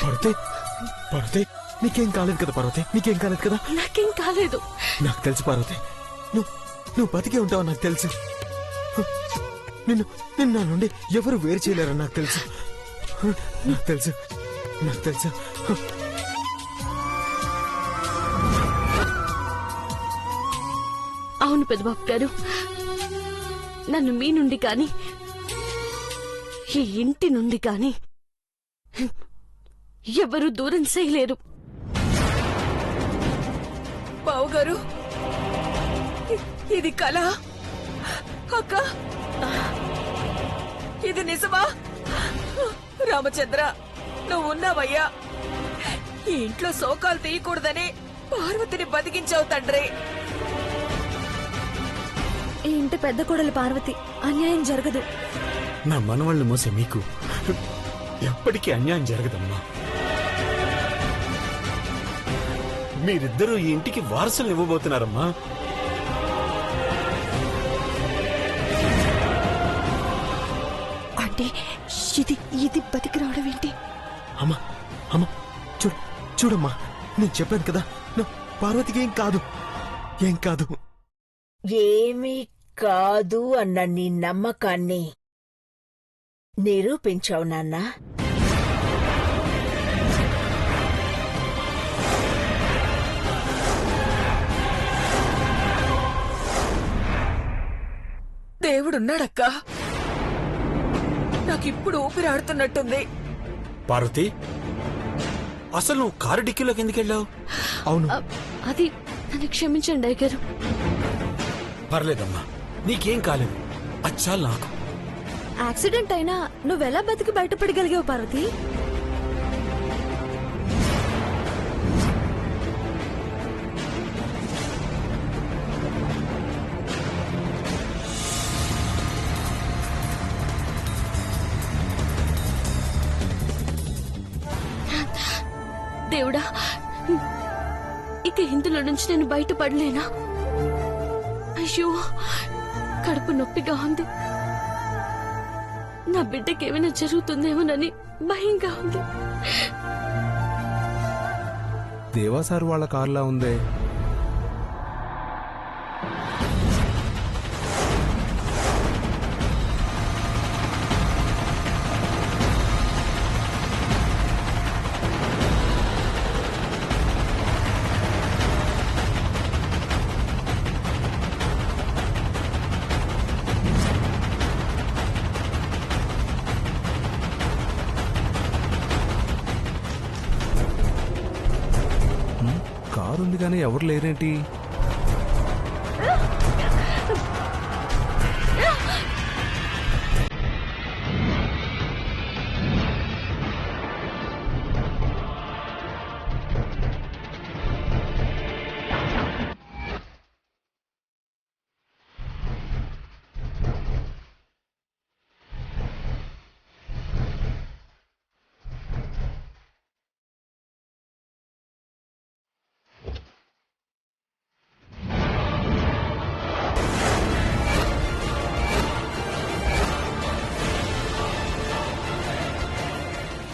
పార్వతి, పార్వతి, నీకేం కాలేదు కదా పార్వతి? నీకేం కాలేదు కదా? నాకేం కాలేదు. నాకు తెలుసు పార్వతి, నువ్వు బతికే ఉంటావు నాకు తెలుసు. నిన్ను నిన్న నా నుండి ఎవరు వేరు చేయలేరని నాకు తెలుసు. నాకు తెలుసు, నాకు తెలుసు. అవును పెద్దబాబు గారు, నన్ను మీ నుండి కానీ ఈ ఇంటి నుండి కానీ ఎవరు దూరం చేయలేరు. బావుగారు, ఇది కళ అక్క, ఇది నిజమా? రామచంద్ర, నువ్వు ఉన్నావయ్యా. ఈ ఇంట్లో శోకాలు తీయకూడదని పార్వతిని బతికించావు తండ్రి. ఈ ఇంటి పెద్ద కోడలు పార్వతి, అన్యాయం జరగదు. నా మనవాళ్ళు మోసే మీకు ఎప్పటికీ అన్యాయం జరగదమ్మా. మీరిద్దరూ ఈ ఇంటికి వారసులు ఇవ్వబోతున్నారమ్మా. అంటే ఇది బతికి రావడం ఏంటి? అమ్మా, అమ్మా, చూడమ్మా, నేను చెప్పాను కదా, పార్వతికి ఏం కాదు, ఏం కాదు. ఏమీ కాదు అన్న నీ నమ్మకాన్ని నిరూపించావు నాన్నా. దేవుడున్నాడక్కా. నాకిప్పుడు ఊపిరాడుతున్నట్టుంది. పార్వతి, అసలు నువ్వు కారు డిక్కీలోకి ఎందుకు వెళ్ళావు? అవును, అది నన్ను క్షమించండి అయ్యగారు. పర్లేదమ్మా, నీకేం కాలేదు, అచ్చాలు నాకు. యాక్సిడెంట్ అయినా నువ్వెలా బతికి బయటపడగలిగావు పార్వతి? దేవుడా, ఇక ఇందులో నుంచి నేను బయటపడలేనా? అయ్యో, కడుపు నొప్పిగా ఉంది. నా బిడ్డకి ఏమైనా జరుగుతుందేమోనని భయంగా ఉంది. దేవాసారు వాళ్ళ కార్లా ఉందే. కారుంది కానీ ఎవరు లేరేంటి?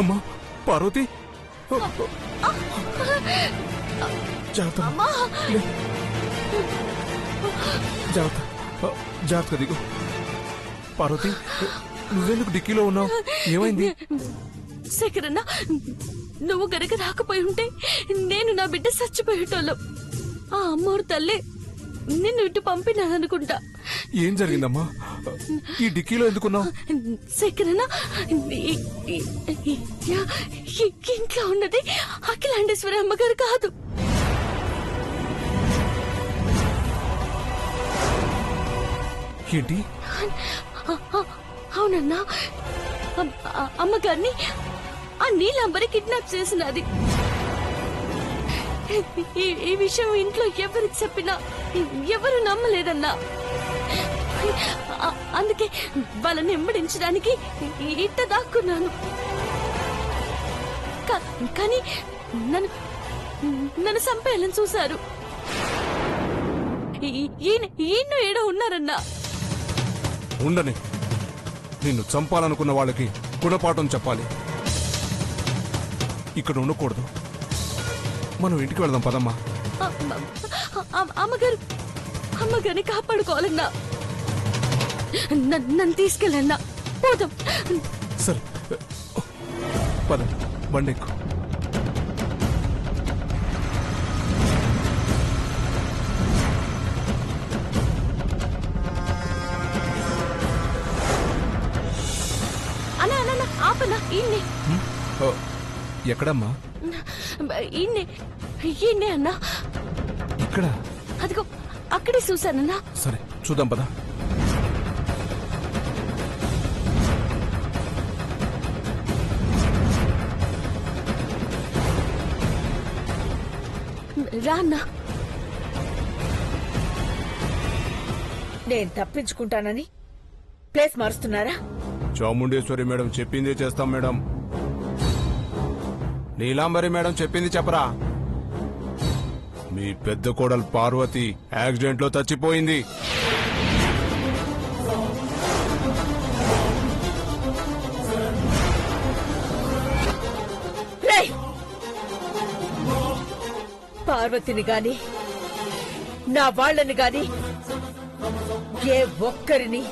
అమ్మా పార్వతి, జాగ్రత్త, జాగ్రత్త, జాగ్రత్త దిగు. పార్వతి, నువ్వెందుకు డిక్కీలో ఉన్నావు? ఏమైంది? శేఖరన్న, నువ్వు గనక రాకపోయి ఉంటే నేను నా బిడ్డ చచ్చిపోయేటోళ్ళం. ఆ అమ్మోరు తల్లే నిన్ను ఇటు పంపినాననుకుంటా. ఏం జరిగిందమ్మా? ఈ డిక్కీలో ఎందుకున్నావు? శేఖరన్న, ఇంట్లో ఉన్నది అఖిలాండేశ్వరి అమ్మగారు కాదు. ఏంటి? అవునన్నా, అమ్మగారిని ఆ నీలాంబరి కిడ్నాప్ చేసినది. ఈ విషయం ఇంట్లో ఎవరికి చెప్పినా ఎవరు నమ్మలేదన్నా. అందుకే వాళ్ళని వెంబడించడానికి ఇట్ట దాక్కున్నాను. కానీ నన్ను చంపేయాలని చూశారు. ఈయన ఏడో ఉన్నారన్నా. ఉండని, నిన్ను చంపాలనుకున్న వాళ్ళకి గుణపాఠం చెప్పాలి. ఇక్కడ ఉండకూడదు. మనం ఇంటికి వెళ్దాం పదమ్మా. అమ్మగారు అమ్మగారిని కాపాడుకోవాలన్నా. నన్ను తీసుకెళ్ళన్నా. పోదాం. సరే పద, బండి ఎక్కు. అన్నా అన్న ఆపన్నా. ఈయన్నే ఓ, ఎక్కడమ్మా? ఈయన్నే ఈయన్నే అన్నా. ఇక్కడ? అదిగో అక్కడే చూశానన్నా. సరే చూద్దాం పద. రా అన్నా. నేను తప్పించుకుంటానని ప్లేస్ మారుస్తున్నారా? చాముండేశ్వరి మేడం చెప్పిందే చేస్తాం మేడం. నీలాంబరి మేడం చెప్పింది చెప్పరా? మీ పెద్ద కోడలు పార్వతి యాక్సిడెంట్ లో చచ్చిపోయింది. రేయ్! పార్వతిని గాని నా వాళ్ళని గాని ఏ ఒక్కరిని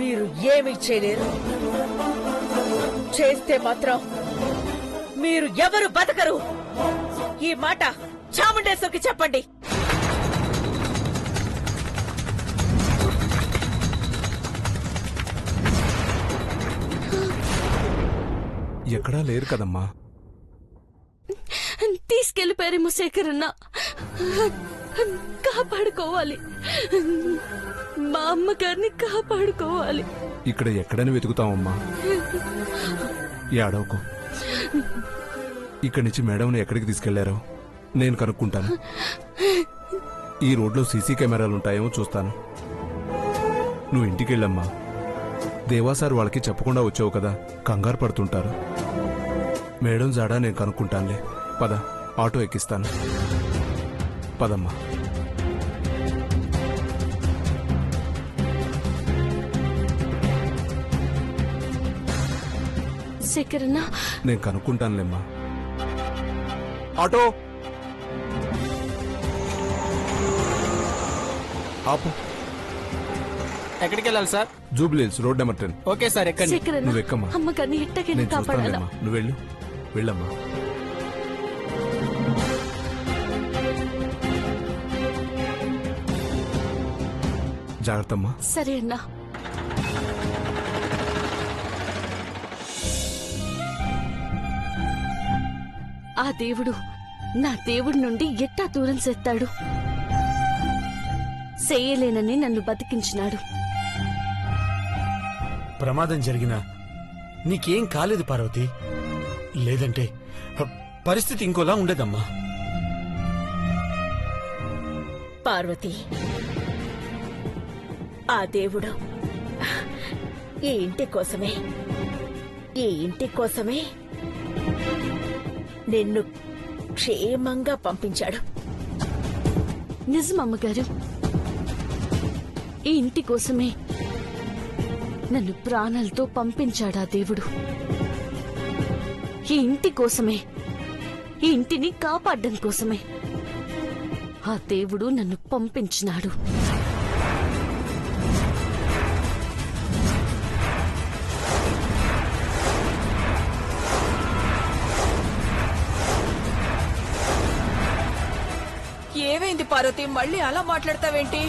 మీరు ఏమీ చేయలేరు. చేస్తే మాత్రం మీరు ఎవరు బతకరు. ఈ మాట చాముండేశ్వరికి చెప్పండి. ఎక్కడా లేరు కదమ్మా. తీసుకెళ్లిపోయారేమో శేఖర్ అన్న. కాపాడుకోవాలి. మా అమ్మగారిని కాపాడుకోవాలి. ఇక్కడ ఎక్కడని వెతుకుతామమ్మా. ఏడవకు. ఇక్కడి నుంచి మేడంని ఎక్కడికి తీసుకెళ్లారో నేను కనుక్కుంటాను. ఈ రోడ్లో సీసీ కెమెరాలుంటాయేమో చూస్తాను. నువ్వు ఇంటికెళ్ళమ్మా. దేవాసార్ వాళ్ళకి చెప్పకుండా వచ్చావు కదా, కంగారు పడుతుంటారు. మేడం జాడా నేను కనుక్కుంటానులే. పద, ఆటో ఎక్కిస్తాను. పదమ్మా. శేఖర్ అన్న, నేను కనుక్కుంటానులేమ్మా. ఆటో ఆపు. ఎక్కడికి వెళ్ళాలి sir? Jubilee Hills road number 10. Okay sir, ఎక్కండి. శేఖర్ అన్న, నువ్వు ఎక్కమ్మా. అమ్మగారిని ఎట్టకైనా నేను కాపాడాలా. చూస్తానులేమ్మా. నువ్వు వెళ్ళు, వెళ్ళమ్మా. జాగ్రత్తమ్మా. సరే అన్నా. ఆ దేవుడు నా దేవుడి నుండి ఎట్టా దూరం చేస్తాడు. చేయలేనని నన్ను బతికించినాడు. ప్రమాదం జరిగినా నీకేం కాలేదు పార్వతి. లేదంటే పరిస్థితి ఇంకోలా ఉండేదమ్మా. పార్వతి, ఆ దేవుడు ఈ ఇంటి కోసమే నిన్ను క్షేమంగా పంపించాడు. నిజం అమ్మగారు. ఈ ఇంటి కోసమే నన్ను ప్రాణాలతో పంపించాడా దేవుడు. ఈ ఇంటి కోసమే, ఈ ఇంటిని కాపాడడం కోసమే ఆ దేవుడు నన్ను పంపించినాడు. ఏమైంది పార్వతి? మళ్ళీ అలా మాట్లాడతావేంటి?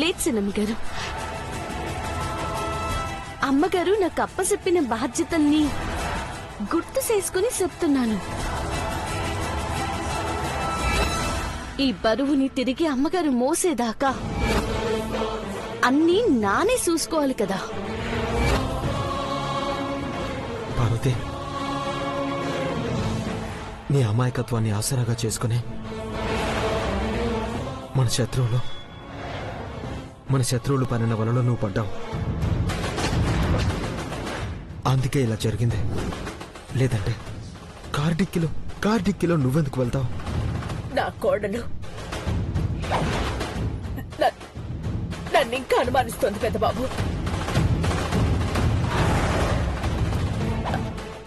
లేదు సినమ్మగారు. అమ్మగారు నాకు అప్పచెప్పిన బాధ్యతల్ని గుర్తు చేసుకుని చెప్తున్నాను. ఈ బరువుని తిరిగి అమ్మగారు మోసేదాకా అన్నీ నానే చూసుకోవాలి కదా. పార్వతి, నీ అమాయకత్వాన్ని ఆసరాగా చేసుకుని మన శత్రువులు పనిన వలలో నువ్వు పడ్డావు. అందుకే ఇలా జరిగింది. లేదంటే కార్డిక్కిలో నువ్వెందుకు వెళ్తావు? నా కోడలు నన్ను ఇంకా అనుమానిస్తోంది పెద్ద బాబు.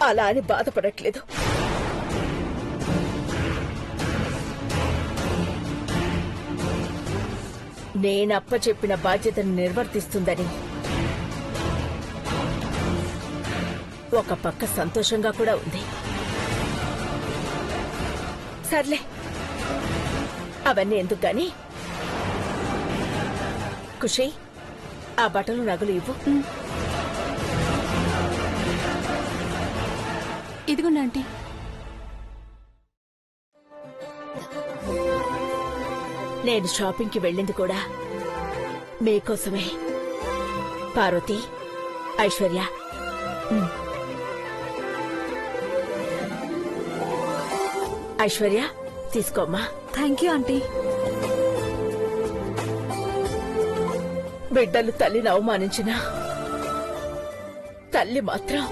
అలా అని బాధపడట్లేదు. నేనప్ప చెప్పిన బాధ్యతను నిర్వర్తిస్తుందని ఒక పక్క సంతోషంగా కూడా ఉంది. సర్లే, అవన్నీ ఎందుకు గాని ఖుషి, ఆ బట్టలు నగలు ఇవ్వు. ఇదిగోండి ఆంటీ. నేను షాపింగ్కి వెళ్ళింది కూడా మీకోసమే. పార్వతి, ఐశ్వర్య, ఐశ్వర్య తీసుకోమ్మా. Thank you aunty. బిడ్డలు తల్లిని అవమానించిన తల్లి మాత్రం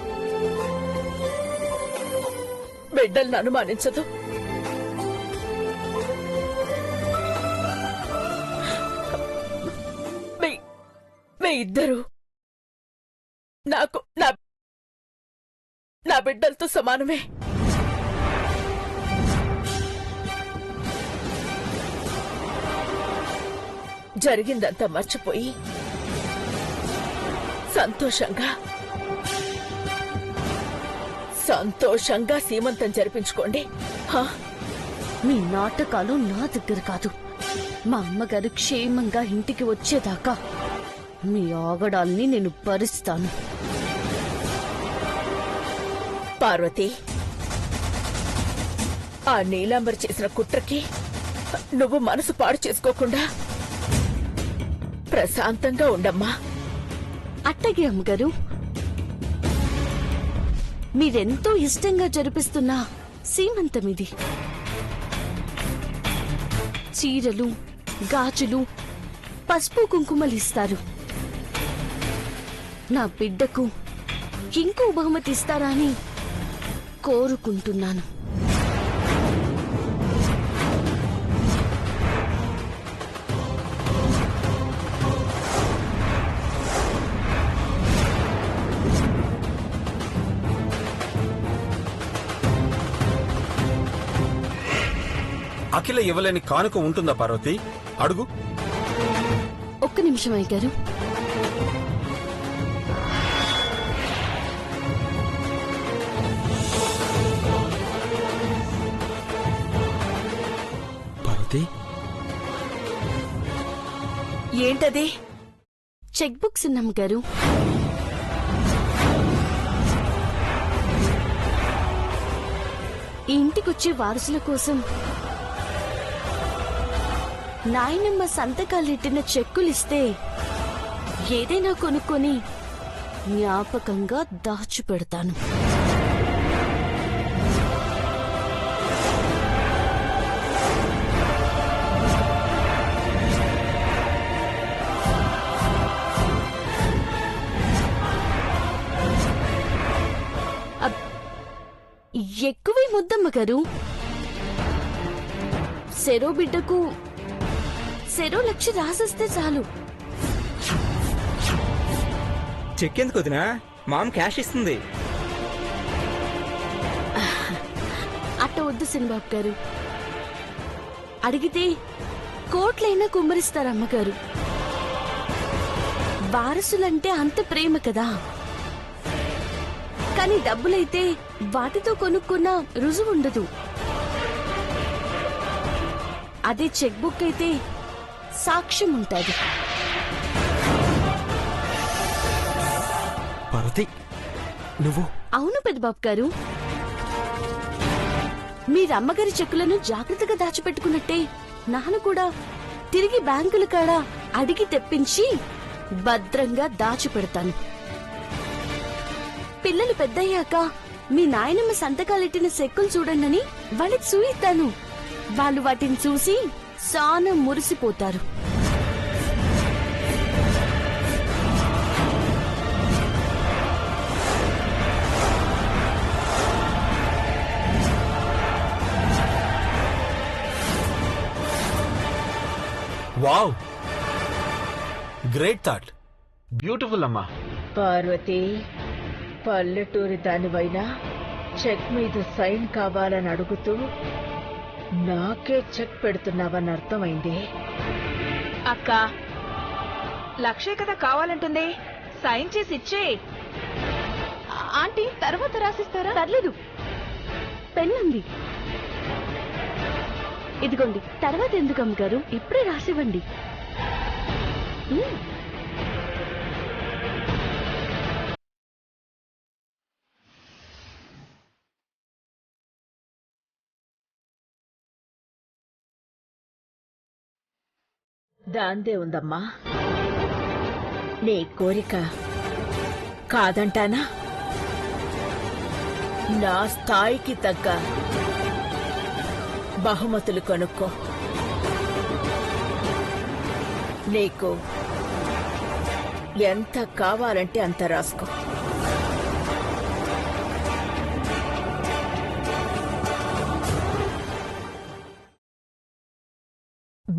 బిడ్డలను అనుమానించదు. మీ ఇద్దరు నాకు నా బిడ్డలతో సమానమే. జరిగిందంతా మర్చిపోయి సంతోషంగా సీమంతం జరిపించుకోండి. మీ నాటకాలు నా దగ్గర కాదు. మా అమ్మగారు క్షేమంగా ఇంటికి వచ్చేదాకా మీ ఆగడాల్ని నేను భరిస్తాను. పార్వతి, ఆ నీలాంబరి చేసిన కుట్రకి నువ్వు మనసు పాడు చేసుకోకుండా ప్రశాంతంగా ఉండమ్మా. అట్టగే అమ్మగారు. మీరెంతో ఇష్టంగా జరిపిస్తున్న సీమంతమిది. చీరలు, గాజులు, పసుపు కుంకుమలిస్తారు. నా బిడ్డకు ఇంకో బహుమతి ఇస్తారా అని కోరుకుంటున్నాను. అఖిల ఇవ్వలేని కానుక ఉంటుందా పార్వతి? అడుగు. ఒక్క నిమిషం అయ్యగారు. పార్వతి, ఏంటది? చెక్ బుక్స్ అమ్మగారు. ఈ ఇంటికొచ్చే వారసుల కోసం నాయనమ్మ సంతకాలెట్టిన చెక్కులిస్తే ఏదైనా కొనుక్కొని జ్ఞాపకంగా దాచిపెడతాను. ఎక్కువే ముద్దమ్మ గారు. సెరో బిడ్డకు సెరో 1,00,000 రాసిస్తే చాలు. చెక్ ఎందుకు వదినా? మామ్ క్యాష్ ఇస్తుంది. అట్ట వద్దు సినిబాబు గారు. అడిగితే కోట్లైనా కుమ్మరిస్తారు అమ్మగారు. వారసులంటే అంత ప్రేమ కదా. కానీ డబ్బులైతే వాటితో కొనుక్కున్న రుజువు ఉండదు. అదే చెక్ బుక్ అయితే సాక్ష్యం ఉంటుంది. పార్వతి, నువ్వు అవును పెద్దబాబు గారు. మీరమ్మగారి చెక్కులను జాగ్రత్తగా దాచిపెట్టుకున్నట్టే నాన్న కూడా తిరిగి బ్యాంకుల కాడ అడిగి తెప్పించి భద్రంగా దాచిపెడతాను. పిల్లలు పెద్దయ్యాక మీ నాయనమ్మ సంతకాలెట్టిన చెక్కులు చూడండి వాళ్ళకి చూయిస్తాను. వాళ్ళు వాటిని చూసి సాన మురిసిపోతారు. Wow, great thought. బ్యూటిఫుల్ అమ్మా. పార్వతి, పల్లెటూరి దానివైనా చెక్ మీద సైన్ కావాలని అడుగుతూ నాకే చెక్ పెడుతున్నావని అర్థమైంది. అక్క, లక్షే కదా కావాలంటుంది, సైన్ చేసి ఇచ్చే. ఆంటీ తర్వాత రాసిస్తారా? పర్లేదు, పెన్ ఉంది. ఇదిగోండి, తర్వాత ఎందుకు అమ్మగారు, ఇప్పుడే రాసివ్వండి. దాందే ఉందమ్మా. నీ కోరిక కాదంటానా? నా స్థాయికి తగ్గ బహుమతులు కొనుక్కో. నీకు ఎంత కావాలంటే అంత రాసుకో.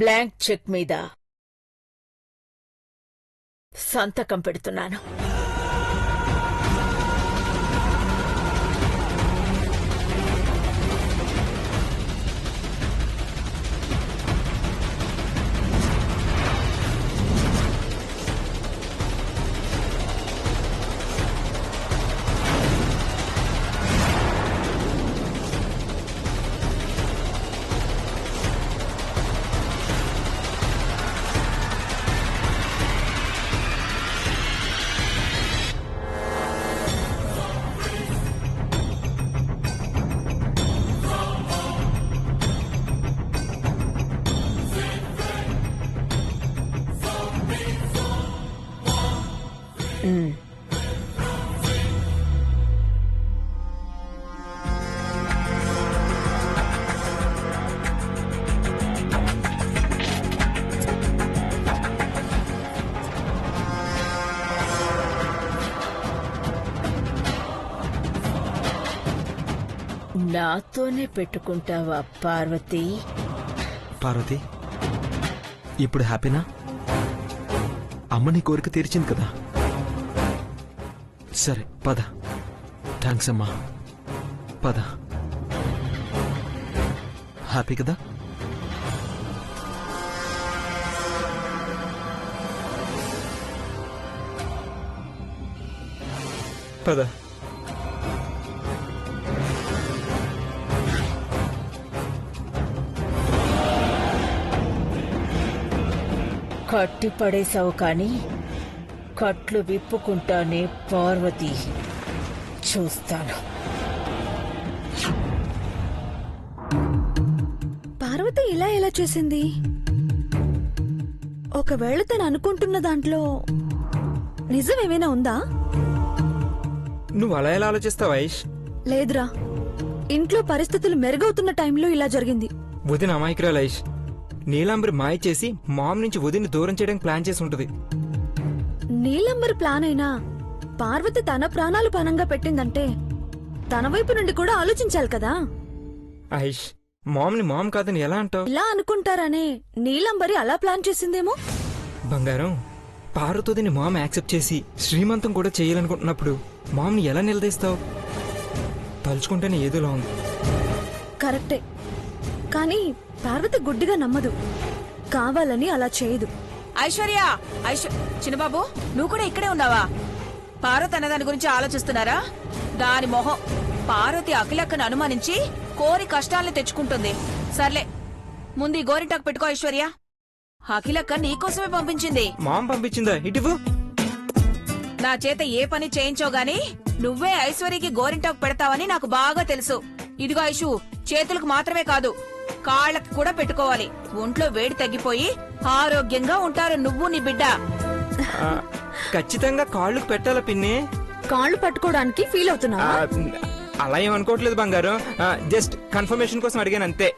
బ్లాంక్ చెక్ మీద సంతకం పెడుతున్నాను. నాతోనే పెట్టుకుంటావా పార్వతి? పార్వతి, ఇప్పుడు హ్యాపీనా? అమ్మ నీ కోరిక తీర్చింది కదా. సరే పద. థ్యాంక్స్ అమ్మా, పద. హ్యాపీ కదా? పద. కట్టి పడేశావు కాని కట్లు విప్పుకుంటానే పార్వతి. చూస్తాను. పార్వతి ఇలా ఎలా చేసింది? ఒకవేళ తను అనుకుంటున్న దాంట్లో నిజం ఏమైనా ఉందా? నువ్వు అలా ఎలా ఆలోచిస్తావు ఐష్? లేదురా, ఇంట్లో పరిస్థితులు మెరుగవుతున్న టైంలో ఇలా జరిగింది. వదిన అమాయకురాలు ఐష్. నీలాంబరి మాయ చేసి మామ్ నుంచి వదిని దూరం చేయడానికి ప్లాన్ చేసి ఉంటది. నీలంబర్ ప్లాన్ అయినా పార్వతి తన ప్రాణాలు పణంగా పెట్టిందంటే తన వైపు నుండి కూడా ఆలోచించాలి కదా. ఐష్, మామ్ ని మామ్ కాదని ఎలా అంటావు? ఇలా అనుకుంటారనే నీలంబరి అలా ప్లాన్ చేసిందేమో. బంగారం, పార్వతోదిని మామ్ యాక్సెప్ట్ చేసి శ్రీమంతం కూడా చేయాలనుకుంటున్నప్పుడు మామ్ ని ఎలా నిలదీస్తావు? తలుచుకుంటేనే ఏదోలా ఉంది. కరెక్టే, కానీ పార్వతి గుడ్డిగా నమ్మదు, కావాలని అలా చేయదు. ఐశ్వర్య, చిన్నబాబు నువ్వు కూడా ఇక్కడే ఉన్నావా? పార్వతి అన్నదాని గురించి ఆలోచిస్తున్నారా? దాని మొహం. పార్వతి అఖిలక్కను అనుమానించి కోరి కష్టాల్ని తెచ్చుకుంటుంది. సర్లే, ముందు ఈ గోరింటాకు పెట్టుకో ఐశ్వర్య. అఖిలక్క నీకోసమే పంపించింది. మామ్ పంపించిందా? ఇటువు. నా చేత ఏ పని చేయించావు గాని నువ్వే ఐశ్వర్యకి గోరింటాకు పెడతావని నాకు బాగా తెలుసు. ఇదిగో ఐషు, చేతులకు మాత్రమే కాదు కాళ్ళకి కూడా పెట్టుకోవాలి. ఒంట్లో వేడి తగ్గిపోయి ఆరోగ్యంగా ఉంటారు నువ్వు నీ బిడ్డ. ఖచ్చితంగా కాళ్ళకు పెట్టాలా పిన్ని? కాళ్ళు పట్టుకోవడానికి ఫీల్ అవుతున్నావా? అలా ఏమనుకోవట్లేదు బంగారం, జస్ట్ కన్ఫర్మేషన్ కోసం అడిగాను అంతే.